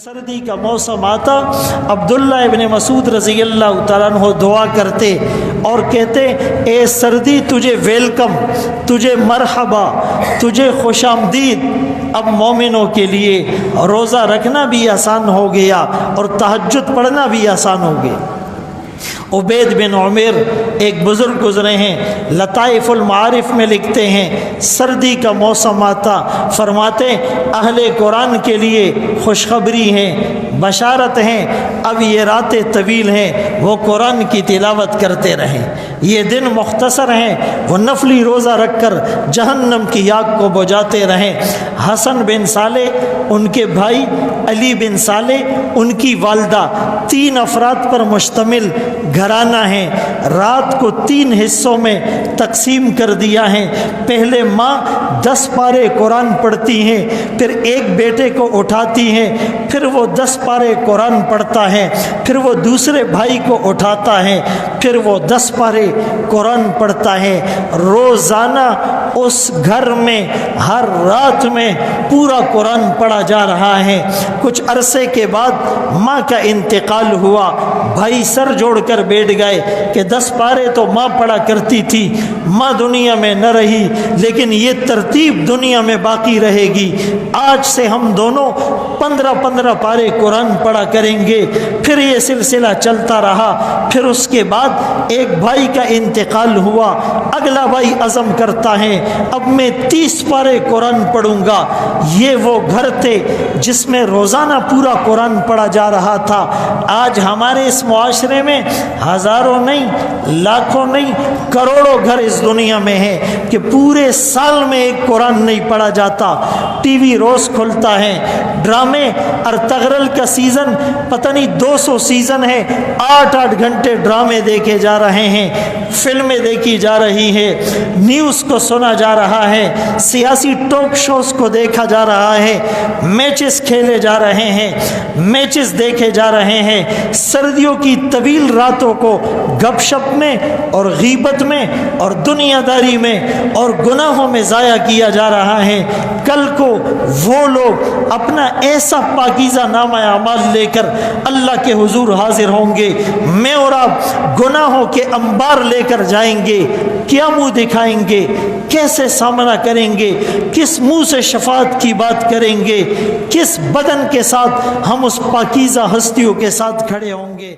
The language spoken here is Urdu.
سردی کا موسم آتا، عبداللہ ابن مسعود رضی اللہ تعالیٰ عنہ دعا کرتے اور کہتے اے سردی تجھے ویلکم، تجھے مرحبا، تجھے خوش آمدید۔ اب مومنوں کے لیے روزہ رکھنا بھی آسان ہو گیا اور تہجد پڑھنا بھی آسان ہو گیا۔ عبید بن عمیر ایک بزرگ گزرے ہیں، لطائف المعارف میں لکھتے ہیں سردی کا موسم آتا، فرماتے اہل قرآن کے لیے خوشخبری ہے، بشارت ہیں، اب یہ راتیں طویل ہیں، وہ قرآن کی تلاوت کرتے رہیں، یہ دن مختصر ہیں، وہ نفلی روزہ رکھ کر جہنم کی آگ کو بجھاتے رہیں۔ حسن بن صالح، ان کے بھائی علی بن صالح، ان کی والدہ، 3 افراد پر مشتمل گھرانہ ہے، رات کو 3 حصوں میں تقسیم کر دیا ہے۔ پہلے ماں 10 پارے قرآن پڑھتی ہیں، پھر ایک بیٹے کو اٹھاتی ہیں، پھر وہ 10 پارے قرآن پڑھتا ہے، پھر وہ دوسرے بھائی کو اٹھاتا ہے، پھر وہ 10 پارے قرآن پڑھتا ہے۔ روزانہ اس گھر میں ہر رات میں پورا قرآن پڑھا جا رہا ہے۔ کچھ عرصے کے بعد ماں کا انتقال ہوا، بھائی سر جوڑ کر بیٹھ گئے کہ 10 پارے تو ماں پڑھا کرتی تھی، ماں دنیا میں نہ رہی، لیکن یہ ترتیب دنیا میں باقی رہے گی، آج سے ہم دونوں 15 پارے قرآن پڑھا کریں گے۔ پھر یہ سلسلہ چلتا رہا، پھر اس کے بعد ایک بھائی کا انتقال ہوا، اگلا بھائی عزم کرتا ہے اب میں 30 پارے قرآن پڑھوں گا۔ یہ وہ گھر تھے جس میں روزانہ پورا قرآن پڑھا جا رہا تھا۔ آج ہمارے اس معاشرے میں ہزاروں نہیں، لاکھوں نہیں، کروڑوں گھر اس دنیا میں ہیں کہ پورے سال میں ایک قرآن نہیں پڑھا جاتا۔ ٹی وی روز کھلتا ہے، ڈرامے، ارطغرل کا سیزن پتہ نہیں 200 سیزن ہے، 8 گھنٹے ڈرامے دیکھے جا رہے ہیں، فلمیں دیکھی جا رہی ہے، نیوز کو سنا جا رہا ہے، سیاسی ٹاک شوز کو دیکھا جا رہا ہے، میچز کھیلے جا رہے ہیں، میچز دیکھے جا رہے ہیں۔ سردیوں کی طویل راتوں کو گپ شپ میں اور غیبت میں اور دنیا داری میں اور گناہوں میں ضائع کیا جا رہا ہے۔ کل کو وہ لوگ اپنا ایسا پاکیزہ نامہ اعمال لے کر اللہ کے حضور حاضر ہوں گے، میں اور آپ گناہوں کے انبار لے کر جائیں گے، کیا منہ دکھائیں گے، کیسے سامنا کریں گے، کس منہ سے شفاعت کی بات کریں گے، کس بدن کے ساتھ ہم اس پاکیزہ ہستیوں کے ساتھ کھڑے ہوں گے۔